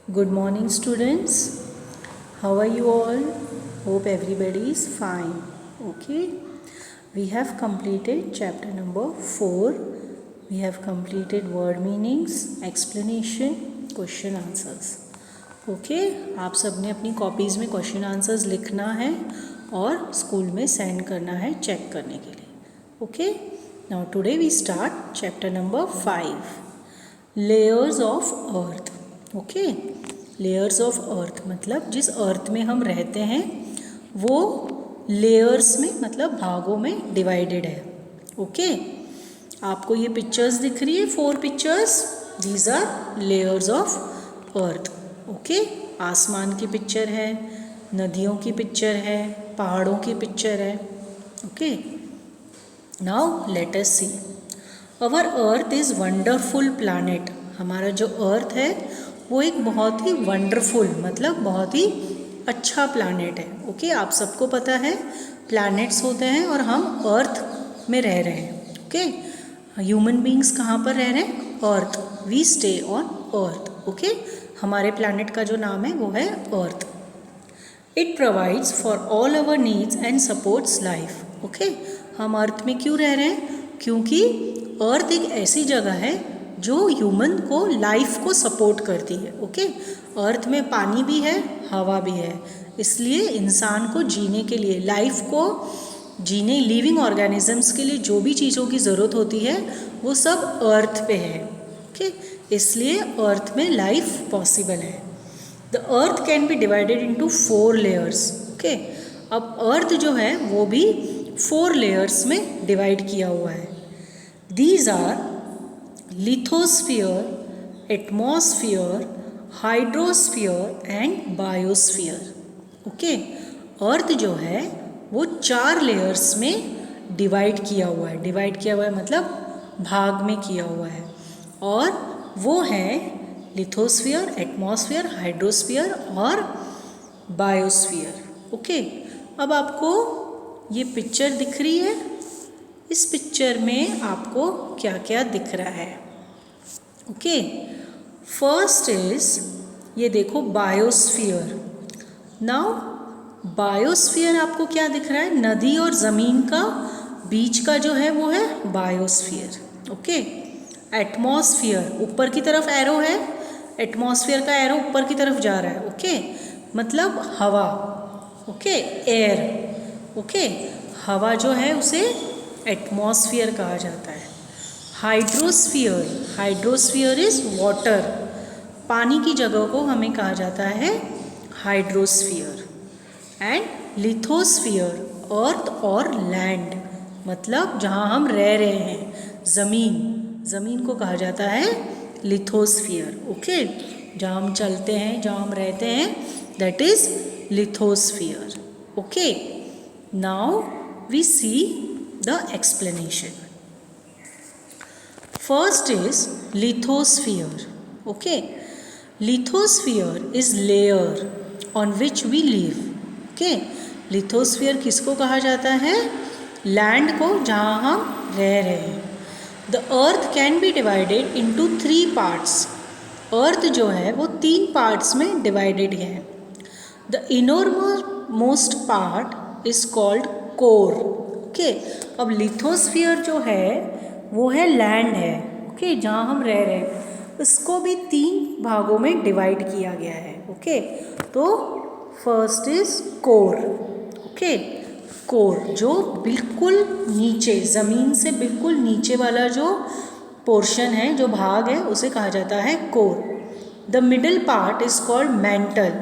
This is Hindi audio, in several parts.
Good morning, students. How are you all? Hope everybody is fine. Okay. We have completed chapter number 4. We have completed word meanings, explanation, question answers. Okay आप सबने अपनी कॉपीज़ में क्वेश्चन आंसर्स लिखना है और स्कूल में सेंड करना है चेक करने के लिए. Okay now today we start chapter number 5 layers of earth. Okay layers of earth मतलब जिस अर्थ में हम रहते हैं वो लेयर्स में मतलब भागों में डिवाइडेड है. ओके आपको ये पिक्चर्स दिख रही है 4 pictures. These are layers of earth. Okay आसमान की पिक्चर है, नदियों की पिक्चर है, पहाड़ों की पिक्चर है. Okay now let us see. Our earth is wonderful planet. हमारा जो अर्थ है वो एक बहुत ही वंडरफुल मतलब बहुत ही अच्छा प्लैनेट है. ओके आप सबको पता है प्लैनेट्स होते हैं और हम अर्थ में रह रहे हैं. ओके ह्यूमन बींग्स कहाँ पर रह रहे हैं? Earth. We stay on Earth. Okay हमारे प्लैनेट का जो नाम है वो है Earth. It provides for all our needs and supports life. Okay हम अर्थ में क्यों रह रहे हैं? क्योंकि अर्थ एक ऐसी जगह है जो ह्यूमन को लाइफ को सपोर्ट करती है. ओके अर्थ में पानी भी है, हवा भी है, इसलिए इंसान को जीने के लिए लाइफ को जीने लिविंग ऑर्गेनिजम्स के लिए जो भी चीज़ों की ज़रूरत होती है वो सब अर्थ पे है. ओके इसलिए अर्थ में लाइफ पॉसिबल है. The earth can be divided into 4 layers. Okay अब अर्थ जो है वो भी 4 लेयर्स में डिवाइड किया हुआ है. These are lithosphere, atmosphere, hydrosphere and biosphere. Okay Earth जो है वो 4 लेयर्स में डिवाइड किया हुआ है. डिवाइड किया हुआ है मतलब भाग में किया हुआ है और वो है लिथोस्फीयर, एटमॉस्फेयर, हाइड्रोस्फीयर और बायोस्फीयर. ओके अब आपको ये पिक्चर दिख रही है. इस पिक्चर में आपको क्या क्या दिख रहा है? ओके फर्स्ट इज ये देखो बायोस्फीयर. नाउ बायोस्फीयर आपको क्या दिख रहा है? नदी और ज़मीन का बीच का जो है वो है बायोस्फीयर. ओके एटमॉस्फेयर ऊपर की तरफ एरो है, एटमॉस्फेयर का एरो ऊपर की तरफ जा रहा है. ओके मतलब हवा. Okay air. ओके हवा जो है उसे एटमॉस्फेयर कहा जाता है. Hydrosphere, hydrosphere is water. पानी की जगह को हमें कहा जाता है हाइड्रोस्फीयर. एंड लिथोस्फीयर अर्थ और लैंड मतलब जहाँ हम रह रहे हैं ज़मीन, ज़मीन को कहा जाता है लिथोस्फीयर. ओके जहाँ हम चलते हैं, जहाँ हम रहते हैं that is lithosphere. Okay now we see the explanation. First is lithosphere. Okay lithosphere is layer on which we live. Okay lithosphere किसको कहा जाता है? लैंड को जहाँ हम रह रहे हैं. The earth can be divided into 3 parts. अर्थ जो है वो 3 पार्ट्स में डिवाइडेड है. The innermost part is called core. Okay अब लिथोस्फीयर जो है वो है लैंड है. ओके जहाँ हम रह रहे हैं उसको भी 3 भागों में डिवाइड किया गया है. ओके तो first is core. Okay core जो बिल्कुल नीचे ज़मीन से बिल्कुल नीचे वाला जो पोर्शन है, जो भाग है उसे कहा जाता है core. The middle part is called mantle.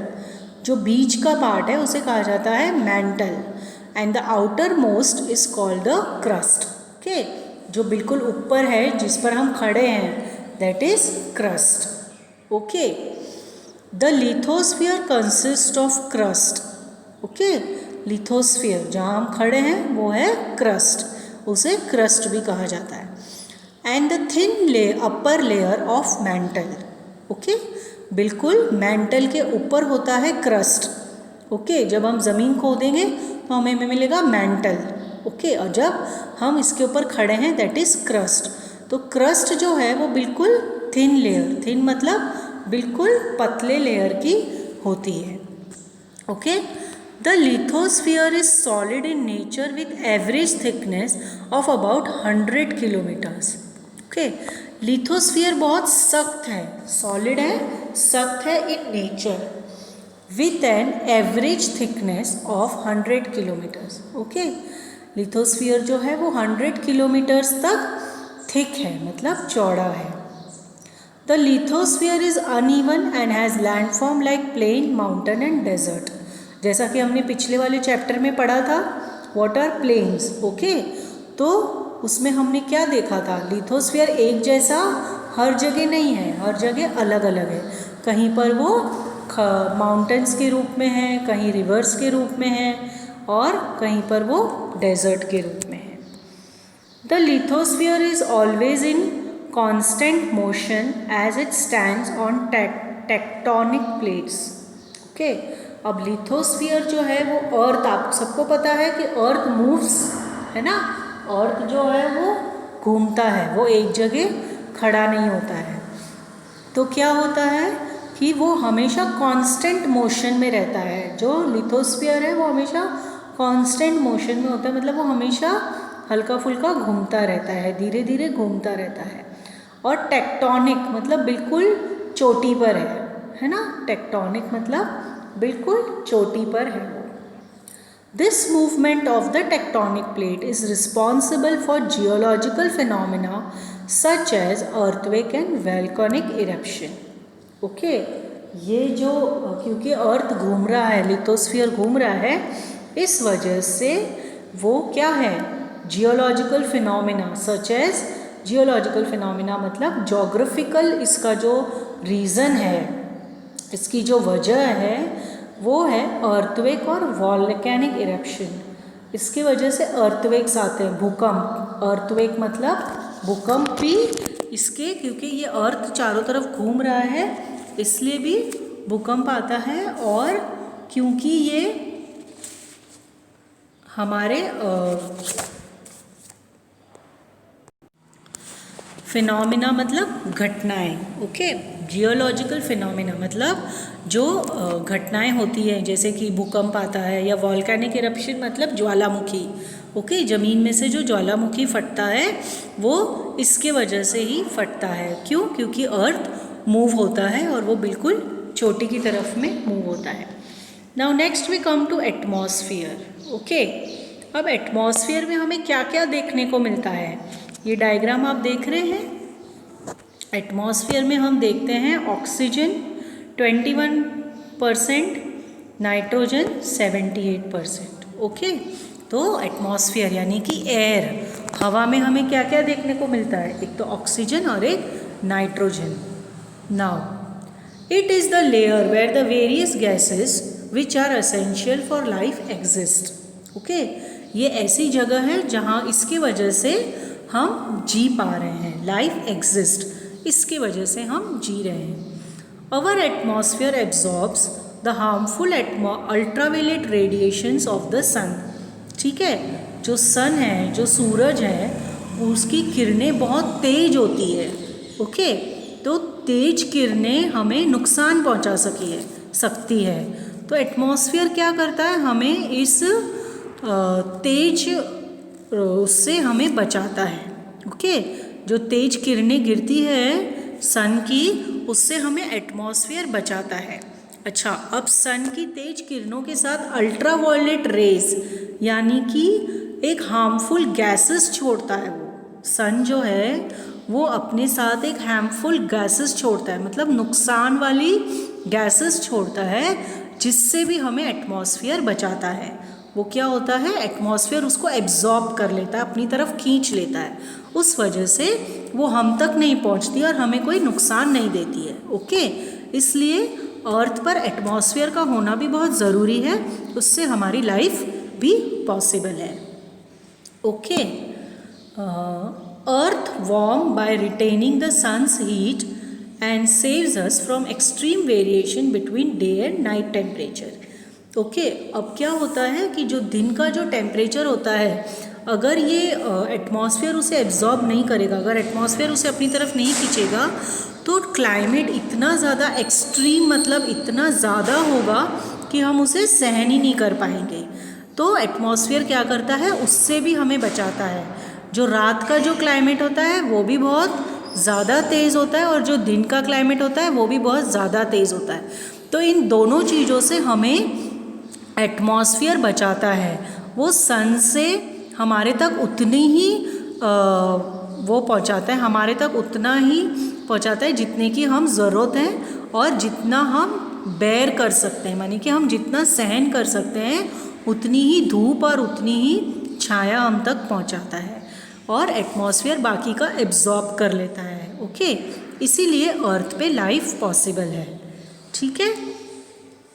जो बीच का पार्ट है उसे कहा जाता है mantle. And the outer most is called the crust. Okay जो बिल्कुल ऊपर है जिस पर हम खड़े हैं that is crust. Okay the lithosphere consist of crust. Okay lithosphere जहाँ हम खड़े हैं वो है क्रस्ट, उसे क्रस्ट भी कहा जाता है. And the thin upper layer of mantle. Okay बिल्कुल मैंटल के ऊपर होता है क्रस्ट. ओके जब हम ज़मीन खोदेंगे तो हमें मिलेगा मैंटल. ओके और जब हम इसके ऊपर खड़े हैं दैट इज़ क्रस्ट. तो क्रस्ट जो है वो बिल्कुल थिन लेयर, थिन मतलब बिल्कुल पतले लेयर की होती है। Okay, the lithosphere is solid in nature with average thickness of about 100 kilometres. Okay, lithosphere बहुत सख्त है, सॉलिड है, सख्त है in nature with an average thickness of 100 kilometres. Okay, lithosphere जो है वो 100 किलोमीटर्स तक थिक है, मतलब चौड़ा है। The lithosphere is uneven and has landform like plain, mountain and desert. जैसा कि हमने पिछले वाले चैप्टर में पढ़ा था, व्हाट आर प्लेन्स। ओके, तो उसमें हमने क्या देखा था, लिथोस्फीयर एक जैसा हर जगह नहीं है, हर जगह अलग अलग है। कहीं पर वो माउंटेन्स के रूप में है, कहीं रिवर्स के रूप में है, और कहीं पर वो डेजर्ट के रूप में है। The lithosphere is always in constant motion as it stands on tectonic plates. Okay, अब लिथोस्फीयर जो है वो अर्थ, आप सबको पता है कि अर्थ मूव्स, है ना, अर्थ जो है वो घूमता है, वो एक जगह खड़ा नहीं होता है। तो क्या होता है कि वो हमेशा कांस्टेंट मोशन में रहता है। जो लिथोस्फीयर है वो हमेशा कांस्टेंट मोशन में होता है, मतलब वो हमेशा हल्का फुल्का घूमता रहता है, धीरे धीरे घूमता रहता है। और टेक्टोनिक मतलब बिल्कुल चोटी पर है ना, टेक्टोनिक मतलब बिल्कुल चोटी पर है वो। This movement of the tectonic plate is responsible for geological phenomena such as earthquake and volcanic eruption. Okay, ये जो क्योंकि अर्थ घूम रहा है, लिथोस्फीयर घूम रहा है, इस वजह से वो क्या है, geological phenomena such as, geological phenomena मतलब जोग्राफिकल, इसका जो रीज़न है, इसकी जो वजह है वो है अर्थक्वेक और वोल्केनिक इरप्शन। इसकी वजह से अर्थक्वेक्स आते हैं, भूकंप। अर्थक्वेक मतलब भूकंप भी इसके, क्योंकि ये अर्थ चारों तरफ घूम रहा है इसलिए भी भूकंप आता है, और क्योंकि ये हमारे फिनोमिना मतलब घटनाएं। ओके, जियोलॉजिकल फिनोमिना मतलब जो घटनाएं होती हैं, जैसे कि भूकंप आता है, या वोल्केनिक इरप्शन मतलब ज्वालामुखी। ओके, ज़मीन में से जो ज्वालामुखी फटता है वो इसके वजह से ही फटता है। क्यों? क्योंकि अर्थ मूव होता है और वो बिल्कुल चोटी की तरफ में मूव होता है। Now next we come to atmosphere. Okay, अब एटमॉस्फेयर में हमें क्या क्या देखने को मिलता है, ये डायग्राम आप देख रहे हैं। एटमॉस्फेयर में हम देखते हैं ऑक्सीजन 21%, नाइट्रोजन 78%। ओके, तो एटमॉस्फेयर यानी कि एयर, हवा में हमें क्या क्या देखने को मिलता है, एक तो ऑक्सीजन और एक nitrogen. Now it is the layer where the various gases which are essential for life exist. Okay, ये ऐसी जगह है जहाँ इसकी वजह से हम जी पा रहे हैं, लाइफ एग्जिस्ट, इसकी वजह से हम जी रहे हैं। Our atmosphere absorbs the harmful ultraviolet radiations of the sun. ठीक है, जो सन है, जो सूरज है, उसकी किरणें बहुत तेज होती है। ओके, तो तेज किरणें हमें नुकसान पहुंचा सकती है। तो एटमॉस्फेयर क्या करता है, हमें इस तेज उससे हमें बचाता है। ओके, जो तेज किरणें गिरती है सन की, उससे हमें एटमॉस्फेयर बचाता है। अच्छा, अब सन की तेज किरणों के साथ अल्ट्रावायलेट रेज यानी कि एक हार्मफुल गैसेस छोड़ता है। वो सन जो है वो अपने साथ एक हार्मफुल गैसेस छोड़ता है, मतलब नुकसान वाली गैसेस छोड़ता है, जिससे भी हमें एटमॉस्फेयर बचाता है। वो क्या होता है, एटमॉस्फेयर उसको एब्जॉर्ब कर लेता है, अपनी तरफ खींच लेता है, उस वजह से वो हम तक नहीं पहुंचती और हमें कोई नुकसान नहीं देती है। ओके, इसलिए अर्थ पर एटमॉस्फेयर का होना भी बहुत ज़रूरी है, उससे हमारी लाइफ भी पॉसिबल है। Okay, earth warm by retaining the sun's heat and saves us from extreme variation between day and night temperature. Okay, अब क्या होता है कि जो दिन का जो टेम्परेचर होता है, अगर ये एटमॉस्फेयर उसे एब्जॉर्ब नहीं करेगा, अगर एटमॉस्फेयर उसे अपनी तरफ नहीं खींचेगा, तो क्लाइमेट इतना ज़्यादा एक्सट्रीम मतलब इतना ज़्यादा होगा कि हम उसे सहन ही नहीं कर पाएंगे। तो एटमॉस्फेयर क्या करता है, उससे भी हमें बचाता है। जो रात का जो क्लाइमेट होता है वो भी बहुत ज़्यादा तेज़ होता है और जो दिन का क्लाइमेट होता है वो भी बहुत ज़्यादा तेज़ होता है। तो इन दोनों चीज़ों से हमें एटमॉस्फेयर बचाता है। वो सन से हमारे तक उतनी ही वो पहुंचाता है, हमारे तक उतना ही पहुंचाता है जितने की हम ज़रूरत है और जितना हम बेयर कर सकते हैं, मानी कि हम जितना सहन कर सकते हैं उतनी ही धूप और उतनी ही छाया हम तक पहुंचाता है और एटमॉस्फेयर बाकी का एब्जॉर्ब कर लेता है। ओके, इसीलिए अर्थ पे लाइफ पॉसिबल है। ठीक है।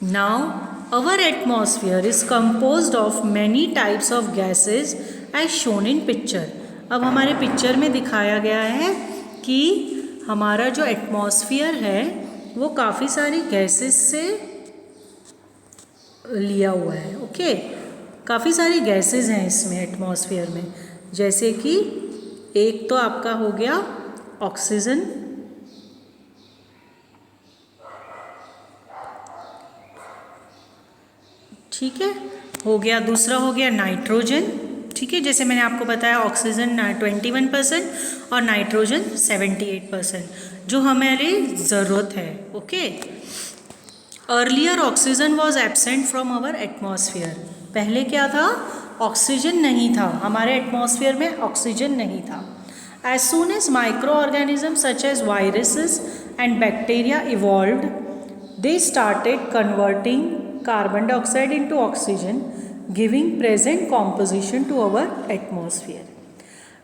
Now our atmosphere is composed of many types of gases as shown in picture. अब हमारे पिक्चर में दिखाया गया है कि हमारा जो एटमॉस्फेयर है वो काफ़ी सारी गैसेस से लिया हुआ है। ओके, काफ़ी सारी गैसेस हैं इसमें एटमॉस्फेयर में, जैसे कि एक तो आपका हो गया ऑक्सीजन, ठीक है, हो गया। दूसरा हो गया नाइट्रोजन, ठीक है, जैसे मैंने आपको बताया ऑक्सीजन 21% और नाइट्रोजन 78%, जो हमारी ज़रूरत है। Okay, earlier oxygen was absent from our atmosphere. पहले क्या था, ऑक्सीजन नहीं था, हमारे एटमॉस्फेयर में ऑक्सीजन नहीं था। As soon as micro organism such as viruses and bacteria evolved, they started converting carbon dioxide into oxygen, giving present composition to our atmosphere.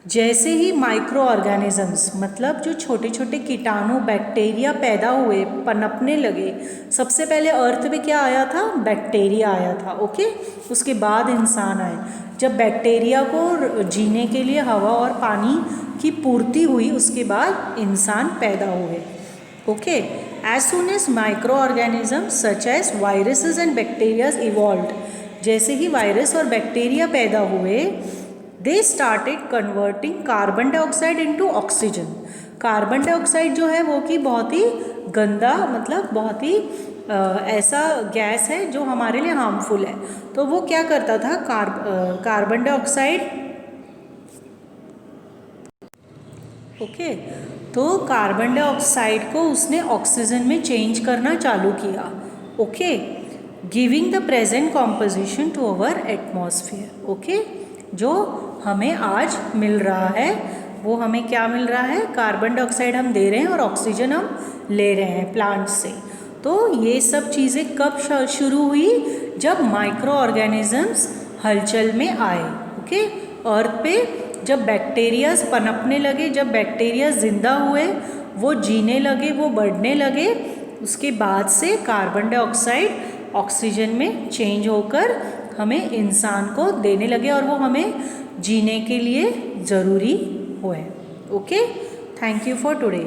जैसे ही माइक्रो ऑर्गेनिजम्स मतलब जो छोटे छोटे कीटाणु बैक्टीरिया पैदा हुए, पनपने लगे, सबसे पहले अर्थ पे क्या आया था, बैक्टीरिया आया था। ओके, उसके बाद इंसान आए। जब बैक्टीरिया को जीने के लिए हवा और पानी की पूर्ति हुई, उसके बाद इंसान पैदा हुए। Okay, as soon as micro organism such as viruses and bacterias evolved, जैसे ही वायरस और बैक्टीरिया पैदा हुए, they started converting carbon dioxide into oxygen. Carbon dioxide जो है वो कि बहुत ही गंदा मतलब बहुत ही ऐसा गैस है जो हमारे लिए हार्मफुल है। तो वो क्या करता था, कार्बन डाइऑक्साइड, ओके, तो कार्बन डाइऑक्साइड को उसने ऑक्सीजन में चेंज करना चालू किया। Okay, giving the present composition to our atmosphere. Okay, जो हमें आज मिल रहा है वो हमें क्या मिल रहा है, कार्बन डाइऑक्साइड हम दे रहे हैं और ऑक्सीजन हम ले रहे हैं प्लांट से। तो ये सब चीज़ें कब शुरू हुई, जब माइक्रो ऑर्गेनिजम्स हलचल में आए। ओके, अर्थ पे जब बैक्टीरियाज पनपने लगे, जब बैक्टीरिया जिंदा हुए, वो जीने लगे, वो बढ़ने लगे, उसके बाद से कार्बन डाइऑक्साइड ऑक्सीजन में चेंज होकर हमें इंसान को देने लगे और वो हमें जीने के लिए ज़रूरी हुए। Okay, thank you for today.